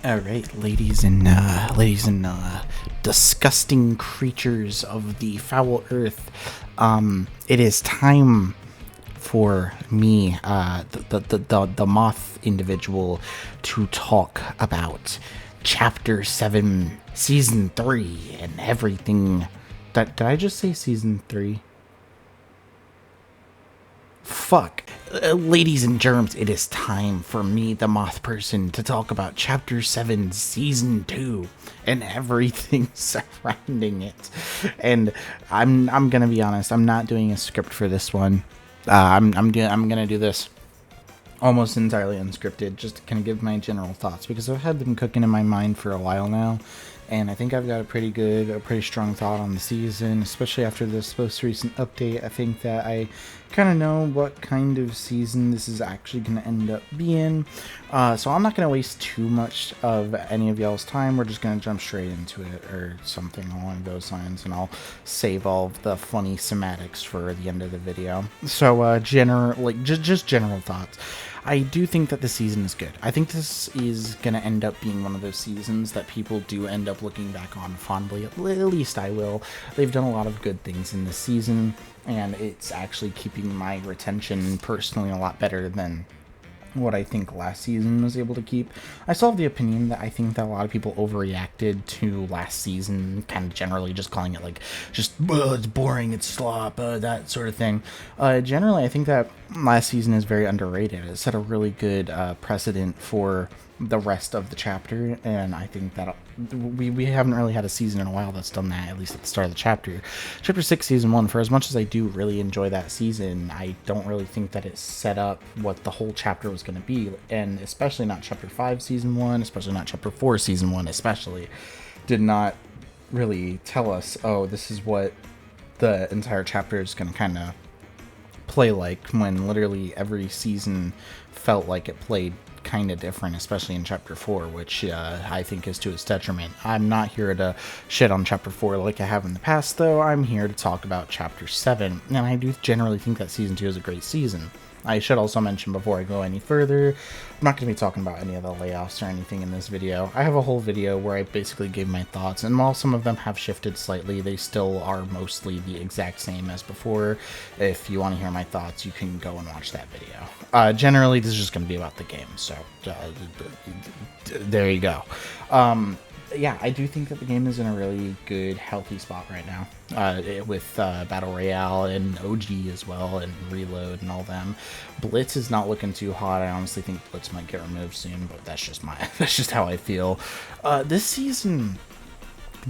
All right, ladies and disgusting creatures of the foul earth. It is time for me, the moth individual, to talk about Chapter 7, Season 3, and everything. Did I just say Season 3? Fuck. Ladies and germs, it is time for me, the moth person, to talk about Chapter 7, Season 2, and everything surrounding it. And I'm gonna be honest, I'm not doing a script for this one. I'm gonna do this almost entirely unscripted, just to kind of give my general thoughts, because I've had them cooking in my mind for a while now, and I think I've got a pretty strong thought on the season, especially after this most recent update. I think that I kind of know what kind of season this is actually going to end up being, so I'm not going to waste too much of any of y'all's time. We're just going to jump straight into it, or something along those lines, and I'll save all of the funny semantics for the end of the video. So, just general thoughts. I do think that the season is good. I think this is going to end up being one of those seasons that people do end up looking back on fondly. At least I will. They've done a lot of good things in this season, and it's actually keeping my retention personally a lot better than what I think last season was able to keep. I still have the opinion that I think that a lot of people overreacted to last season, kind of generally just calling it like, it's boring, it's slop, that sort of thing. Generally, I think that last season is very underrated. It set a really good precedent for the rest of the chapter, and I think that we haven't really had a season in a while that's done that, at least at the start of the chapter. Chapter 6, Season 1, for as much as I do really enjoy that season, I don't really think that it set up what the whole chapter was going to be, and especially not Chapter 5, Season 1, especially not Chapter 4, Season 1, especially, did not really tell us, oh, this is what the entire chapter is going to kind of play like, when literally every season felt like it played kind of different, especially in Chapter 4, which I think is to its detriment. I'm not here to shit on Chapter 4 like I have in the past, though. I'm here to talk about Chapter 7, and I do generally think that Season 2 is a great season. I should also mention before I go any further, I'm not going to be talking about any of the layoffs or anything in this video. I have a whole video where I basically gave my thoughts, and while some of them have shifted slightly, they still are mostly the exact same as before. If you want to hear my thoughts, you can go and watch that video. Generally, this is just going to be about the game, so there you go. Yeah, I do think that the game is in a really good, healthy spot right now, with Battle Royale and OG as well, and Reload and all them. Blitz is not looking too hot. I honestly think Blitz might get removed soon, but that's just how I feel. This season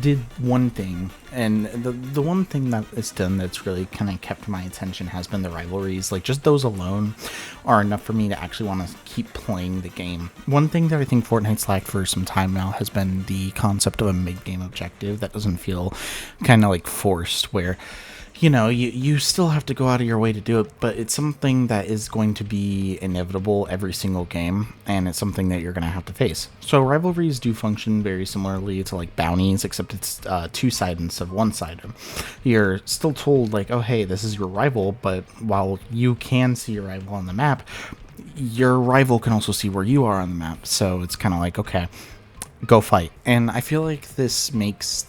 did one thing, and the one thing that it's done that's really kind of kept my attention has been the rivalries. Like, just those alone are enough for me to actually want to keep playing the game. One thing that I think Fortnite's lacked for some time now has been the concept of a mid-game objective that doesn't feel kind of like forced, where you know, you still have to go out of your way to do it, but it's something that is going to be inevitable every single game, and it's something that you're going to have to face. So rivalries do function very similarly to like bounties, except it's two-sided instead of one-sided. You're still told like, oh hey, this is your rival, but while you can see your rival on the map, your rival can also see where you are on the map, so it's kind of like, okay, go fight. And I feel like this makes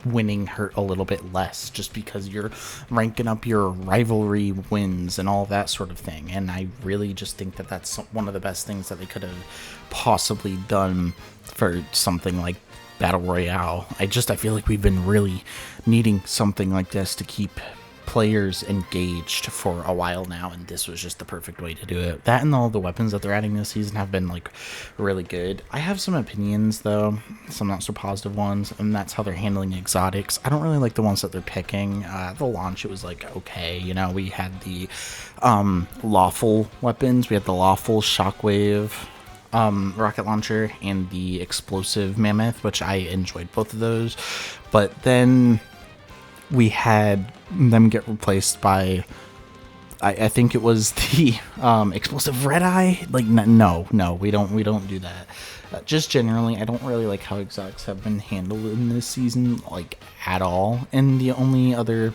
winning hurt a little bit less, just because you're ranking up your rivalry wins and all that sort of thing. And I really just think that that's one of the best things that they could have possibly done for something like Battle Royale. I feel like we've been really needing something like this to keep players engaged for a while now, and this was just the perfect way to do it. That and all the weapons that they're adding this season have been like really good. I have some opinions though, some not so positive ones, and that's how they're handling exotics. I don't really like the ones that they're picking. At the launch it was like, okay, you know, we had the lawful weapons, we had the lawful shockwave rocket launcher and the explosive mammoth, which I enjoyed both of those, but then we had them get replaced by, I think it was the explosive red eye. Like, no, we don't do that. Just generally, I don't really like how exotics have been handled in this season, like, at all. And the only other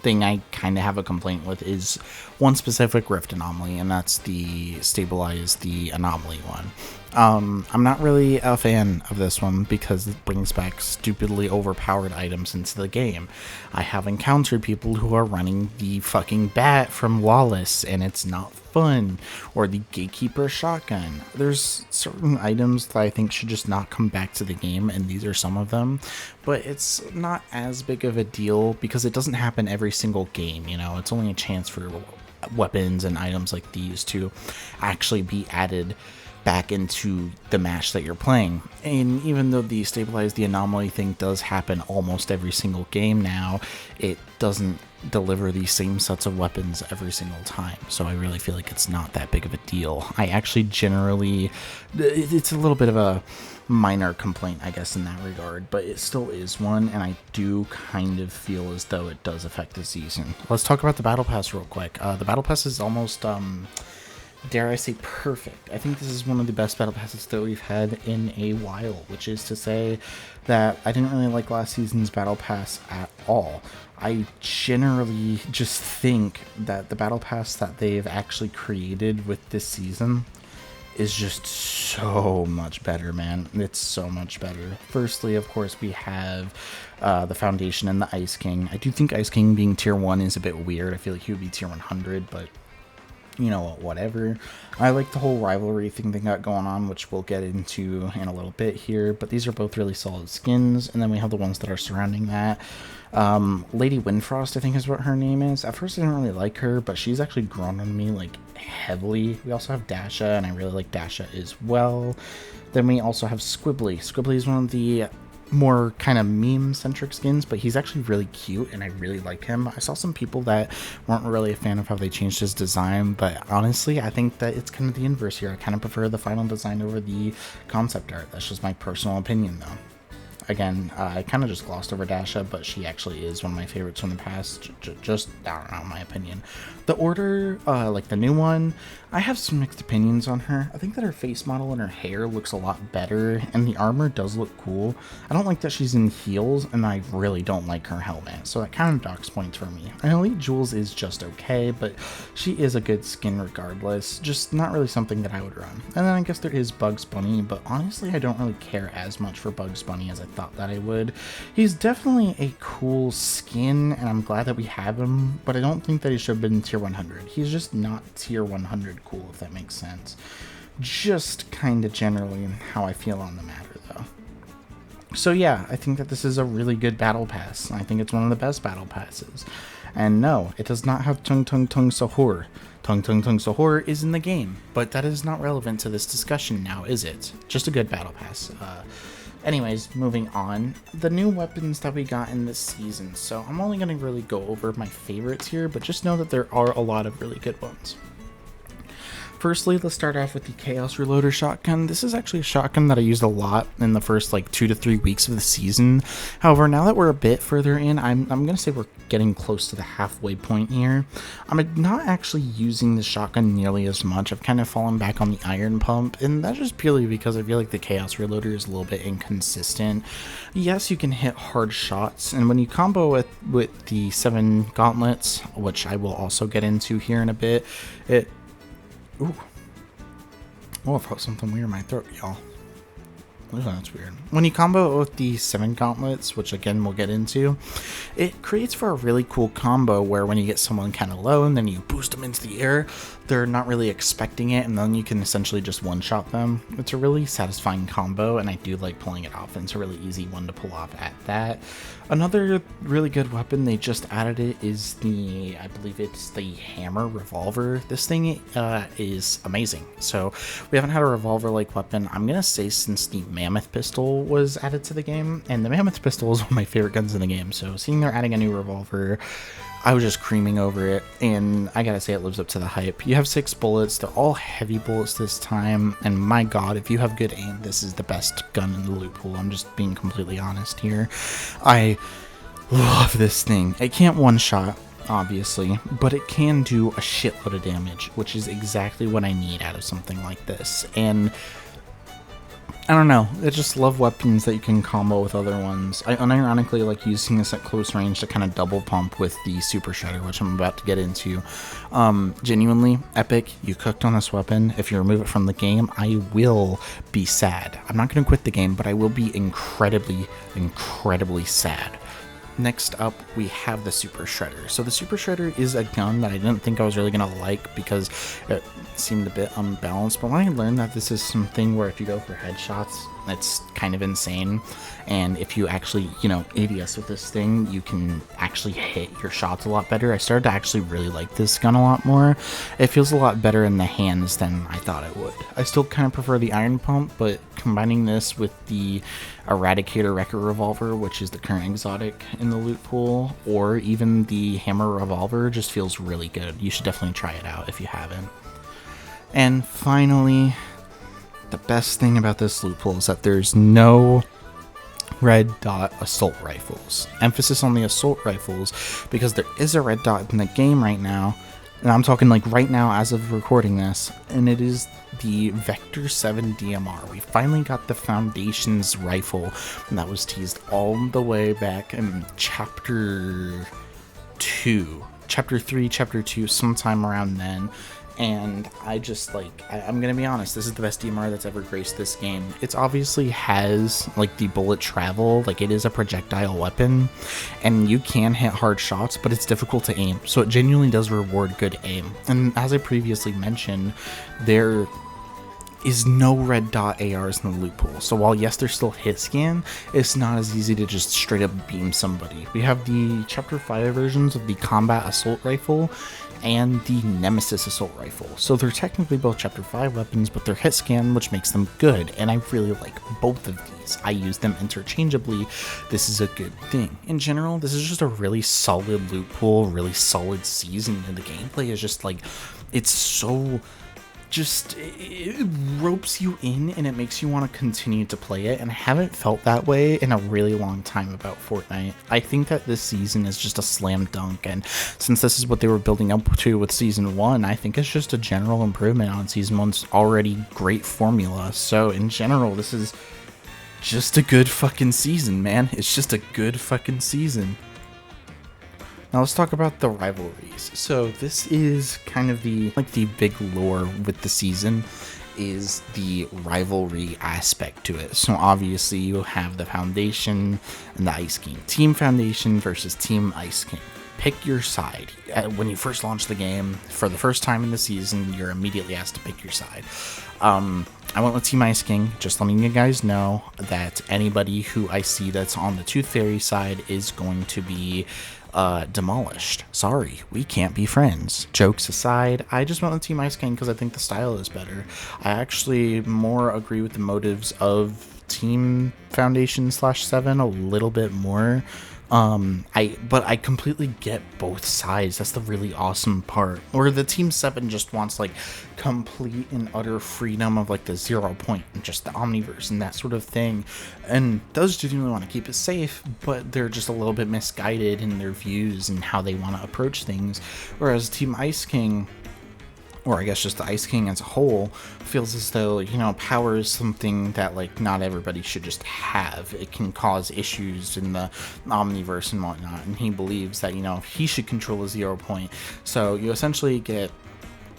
thing I kind of have a complaint with is one specific rift anomaly, and that's the stabilize the anomaly one. I'm not really a fan of this one because it brings back stupidly overpowered items into the game. I have encountered people who are running the fucking bat from Lawless and it's not fun, or the Gatekeeper shotgun. There's certain items that I think should just not come back to the game, and these are some of them, but it's not as big of a deal because it doesn't happen every single game, you know. It's only a chance for weapons and items like these to actually be added back into the match that you're playing. And even though the stabilize the anomaly thing does happen almost every single game now, it doesn't deliver the same sets of weapons every single time, so I really feel like it's not that big of a deal. I actually generally, it's a little bit of a minor complaint, I guess, in that regard, but it still is one, and I do kind of feel as though it does affect the season. Let's talk about the Battle Pass real quick. The Battle Pass is almost, dare I say, perfect. I think this is one of the best Battle Passes that we've had in a while, which is to say that I didn't really like last season's Battle Pass at all. I generally just think that the Battle Pass that they've actually created with this season is just so much better, man. It's so much better. Firstly, of course, we have the Foundation and the Ice King. I do think Ice King being tier 1 is a bit weird. I feel like he would be tier 100, but you know, whatever. I like the whole rivalry thing they got going on, which we'll get into in a little bit here, but these are both really solid skins. And then we have the ones that are surrounding that. Lady Windfrost, I think is what her name is. At first I didn't really like her, but she's actually grown on me like heavily. We also have Dasha, and I really like Dasha as well. Then we also have Squibbly. Squibbly is one of the more kind of meme-centric skins, but he's actually really cute, and I really like him. I saw some people that weren't really a fan of how they changed his design, but honestly, I think that it's kind of the inverse here. I kind of prefer the final design over the concept art. That's just my personal opinion, though. Again, I kind of just glossed over Dasha, but she actually is one of my favorites from the past. Just, I don't know, my opinion. The Order, like the new one, I have some mixed opinions on her. I think that her face model and her hair looks a lot better, and the armor does look cool. I don't like that she's in heels, and I really don't like her helmet, so that kind of docks points for me. And Elite Jules is just okay, but she is a good skin regardless, just not really something that I would run. And then I guess there is Bugs Bunny, but honestly I don't really care as much for Bugs Bunny as I thought that I would. He's definitely a cool skin, and I'm glad that we have him, but I don't think that he should have been tier 100. He's just not tier 100 cool, if that makes sense. Just kind of generally how I feel on the matter, though. So yeah, I think that this is a really good battle pass. I think it's one of the best battle passes. And no, it does not have Tung Tung Tung Sahur. Tung Tung Tung Sahur is in the game, but that is not relevant to this discussion now, is it? Just a good battle pass. Anyways, moving on. The new weapons that we got in this season. So I'm only going to really go over my favorites here, but just know that there are a lot of really good ones. Firstly, let's start off with the Chaos Reloader shotgun. This is actually a shotgun that I used a lot in the first like 2 to 3 weeks of the season. However, now that we're a bit further in, I'm going to say we're getting close to the halfway point here. I'm not actually using the shotgun nearly as much. I've kind of fallen back on the iron pump, and that's just purely because I feel like the Chaos Reloader is a little bit inconsistent. Yes, you can hit hard shots, and when you combo with the 7 gauntlets, which I will also get into here in a bit, Ooh. Oh, I felt something weird in my throat, y'all. Oh, that's weird. When you combo with the 7 gauntlets, which again we'll get into, it creates for a really cool combo where when you get someone kind of low and then you boost them into the air, they're not really expecting it, and then you can essentially just one-shot them. It's a really satisfying combo, and I do like pulling it off, and it's a really easy one to pull off at that. Another really good weapon, they just added it, is the, I believe it's the hammer revolver. This thing is amazing. So we haven't had a revolver-like weapon, I'm going to say, since the mammoth pistol was added to the game, and the mammoth pistol is one of my favorite guns in the game, so seeing they're adding a new revolver, I was just creaming over it, and I gotta say it lives up to the hype. You have 6 bullets, they're all heavy bullets this time, and my god, if you have good aim, this is the best gun in the loot pool. I'm just being completely honest here. I love this thing. It can't one-shot, obviously, but it can do a shitload of damage, which is exactly what I need out of something like this. And I don't know. I just love weapons that you can combo with other ones. I unironically like using this at close range to kind of double pump with the Super Shredder, which I'm about to get into. Genuinely, Epic, you cooked on this weapon. If you remove it from the game, I will be sad. I'm not going to quit the game, but I will be incredibly, incredibly sad. Next up, we have the Super Shredder. So the Super Shredder is a gun that I didn't think I was really going to like because it seemed a bit unbalanced. But when I learned that this is something where if you go for headshots, it's kind of insane. And if you actually, ADS with this thing, you can actually hit your shots a lot better. I started to actually really like this gun a lot more. It feels a lot better in the hands than I thought it would. I still kind of prefer the Iron Pump, but combining this with the Eradicator Wrecker Revolver, which is the current exotic in the loot pool, or even the Hammer Revolver just feels really good. You should definitely try it out if you haven't. And finally, the best thing about this loot pool is that there's no red dot assault rifles. Emphasis on the assault rifles because there is a red dot in the game right now, and I'm talking like right now as of recording this, and it is the Vector 7 DMR. We finally got the Foundations rifle, and that was teased all the way back in Chapter 2. Chapter 3, Chapter 2, sometime around then. And I just I'm gonna be honest, this is the best DMR that's ever graced this game. It obviously has like the bullet travel, like it is a projectile weapon, and you can hit hard shots, but it's difficult to aim, so it genuinely does reward good aim. And as I previously mentioned, there is no red dot ARs in the loot pool. So while yes, there's still hit scan, it's not as easy to just straight up beam somebody. We have the Chapter 5 versions of the Combat Assault Rifle and the Nemesis Assault Rifle. So they're technically both Chapter 5 weapons, but they're hit scan, which makes them good, and I really like both of these. I use them interchangeably. This is a good thing. In general, this is just a really solid loot pool, really solid season, and the gameplay is just it's so it ropes you in and it makes you want to continue to play it, and I haven't felt that way in a really long time about Fortnite. I think that this season is just a slam dunk, and since this is what they were building up to with Season 1, I think it's just a general improvement on Season 1's already great formula. So in general, this is just a good fucking season, man. It's just a good fucking season. Now let's talk about the rivalries. So this is kind of the big lore with the season is the rivalry aspect to it. So obviously you have the Foundation and the Ice King. Team Foundation versus Team Ice King. Pick your side. When you first launch the game, for the first time in the season, you're immediately asked to pick your side. I went with Team Ice King, just letting you guys know that anybody who I see that's on the Tooth Fairy side is going to be demolished. Sorry, we can't be friends. Jokes aside, I just went with Team Ice King because I think the style is better. I actually more agree with the motives of Team Foundation /7 a little bit more. But I completely get both sides. That's the really awesome part. Or the Team 7 just wants complete and utter freedom of the 0 point and just the Omniverse and that sort of thing, and does genuinely want to keep it safe, but they're just a little bit misguided in their views and how they want to approach things. Whereas Team Ice King, or I guess just the Ice King as a whole, feels as though, power is something that, not everybody should just have. It can cause issues in the Omniverse and whatnot, and he believes that, he should control a 0 point. So you essentially get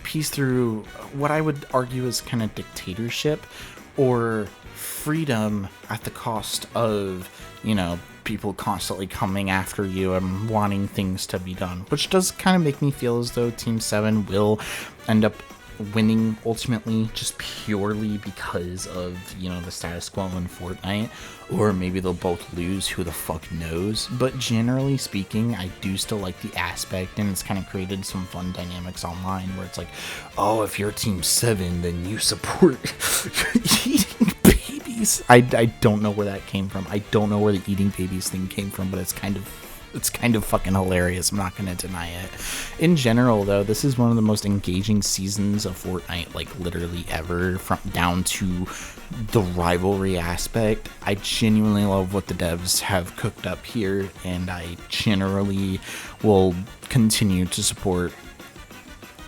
peace through what I would argue is kind of dictatorship, or freedom at the cost of, people constantly coming after you and wanting things to be done, which does kind of make me feel as though Team 7 will end up winning ultimately, just purely because of, the status quo in Fortnite, or maybe they'll both lose, who the fuck knows. But generally speaking, I do still like the aspect, and it's kind of created some fun dynamics online where it's oh, if you're Team 7, then you support eating babies. I don't know where that came from. I don't know where the eating babies thing came from, but it's kind of fucking hilarious. I'm not gonna deny it. In general, though, this is one of the most engaging seasons of Fortnite, literally ever, from down to the rivalry aspect. I genuinely love what the devs have cooked up here, and I generally will continue to support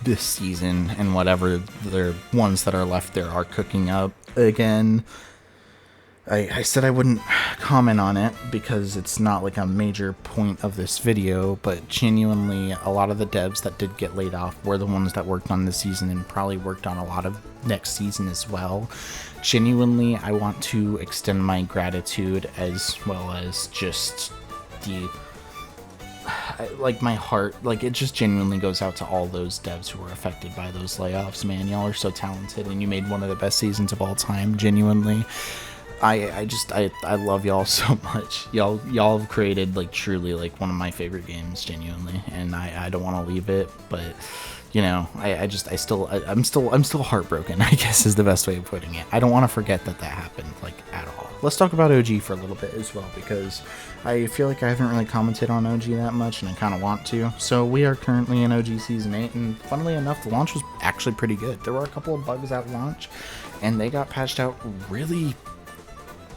this season and whatever the ones that are left there are cooking up. Again, I said I wouldn't comment on it because it's not like a major point of this video, but genuinely a lot of the devs that did get laid off were the ones that worked on this season and probably worked on a lot of next season as well. Genuinely, I want to extend my gratitude as well as just the like my heart, like it just genuinely goes out to all those devs who were affected by those layoffs. Man, y'all are so talented and you made one of the best seasons of all time. Genuinely, I love y'all so much. Y'all have created like truly like one of my favorite games, genuinely, and I don't want to leave it, but you know, I'm still heartbroken, I guess is the best way of putting it. I don't want to forget that happened, like, at all. Let's talk about OG for a little bit as well, because I feel like I haven't really commented on OG that much, and I kind of want to. So we are currently in OG Season 8, and funnily enough, the launch was actually pretty good. There were a couple of bugs at launch, and they got patched out really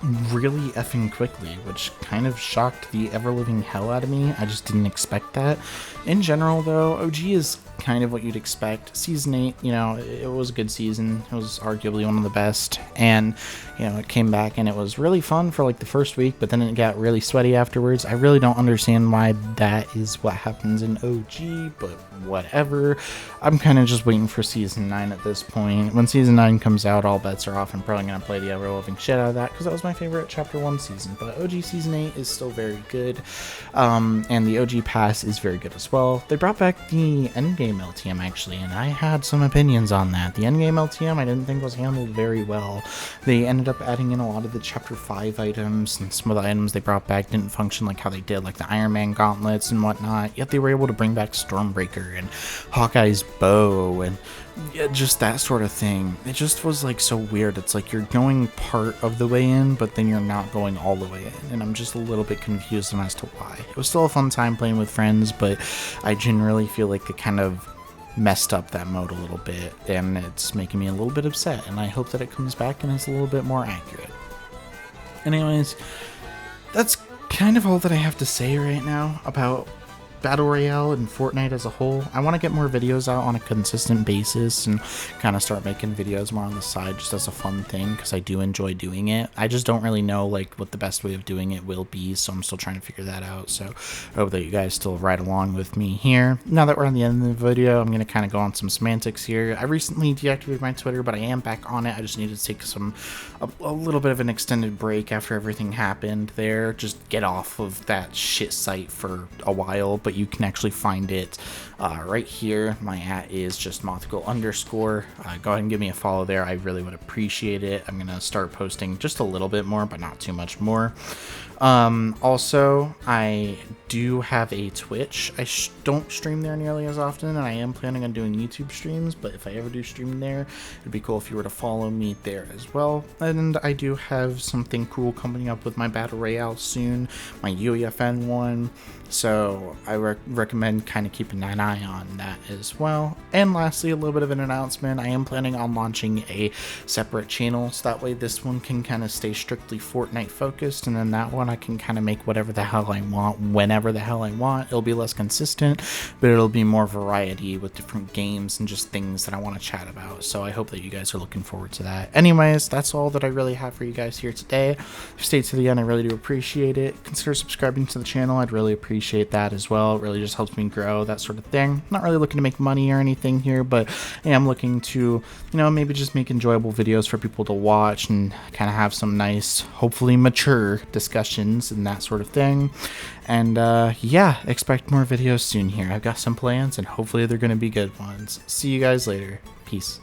effing quickly, which kind of shocked the ever-living hell out of me. I just didn't expect that. In general, though, OG is kind of what you'd expect. Season 8, you know, it was a good season. It was arguably one of the best, and, you know, it came back and it was really fun for like the first week, but then it got really sweaty afterwards. I really don't understand why that is what happens in OG, but whatever. I'm kind of just waiting for Season 9 at this point. When Season 9 comes out, all bets are off. I'm probably going to play the ever-loving shit out of that, because that was my favorite Chapter 1 season, but OG Season 8 is still very good, and the OG Pass is very good as well. They brought back the Endgame LTM, actually, and I had some opinions on that. The Endgame LTM I didn't think was handled very well. They ended up adding in a lot of the Chapter 5 items, and some of the items they brought back didn't function like how they did, like the Iron Man gauntlets and whatnot, yet they were able to bring back Stormbreaker and Hawkeye's bow and just that sort of thing. It just was like so weird. It's like you're going part of the way in, but then you're not going all the way in, and I'm just a little bit confused as to why. It was still a fun time playing with friends, but I generally feel like it kind of messed up that mode a little bit, and it's making me a little bit upset, and I hope that it comes back and is a little bit more accurate. Anyways, that's kind of all that I have to say right now about Battle Royale and Fortnite as a whole. I want to get more videos out on a consistent basis and kind of start making videos more on the side just as a fun thing, because I do enjoy doing it. I just don't really know like what the best way of doing it will be, so I'm still trying to figure that out. So I hope that you guys still ride along with me here. Now that we're on the end of the video, I'm going to kind of go on some semantics here. I recently deactivated my Twitter, but I am back on it. I just needed to take a little bit of an extended break after everything happened there. Just get off of that shit site for a while, but you can actually find it right here. My @ is just Mothgill_. Go ahead and give me a follow there. I really would appreciate it. I'm gonna start posting just a little bit more, but not too much more. Also, I do have a Twitch. I don't stream there nearly as often, and I am planning on doing YouTube streams, but if I ever do stream there, it'd be cool if you were to follow me there as well. And I do have something cool coming up with my Battle Royale soon, my UEFN one, so I recommend kind of keeping an eye on that as well. And lastly, a little bit of an announcement. I am planning on launching a separate channel, so that way this one can kind of stay strictly Fortnite focused, and then that one I can kind of make whatever the hell I want, whenever the hell I want. It'll be less consistent, but it'll be more variety with different games and just things that I want to chat about. So I hope that you guys are looking forward to that. Anyways, that's all that I really have for you guys here today. If you stayed to the end, I really do appreciate it. Consider subscribing to the channel. I'd really appreciate that as well. It really just helps me grow, that sort of thing. Not really looking to make money or anything here, but I am looking to, you know, maybe just make enjoyable videos for people to watch and kind of have some nice, hopefully mature discussions and that sort of thing. And yeah, expect more videos soon here. I've got some plans, and hopefully they're going to be good ones. See you guys later. Peace.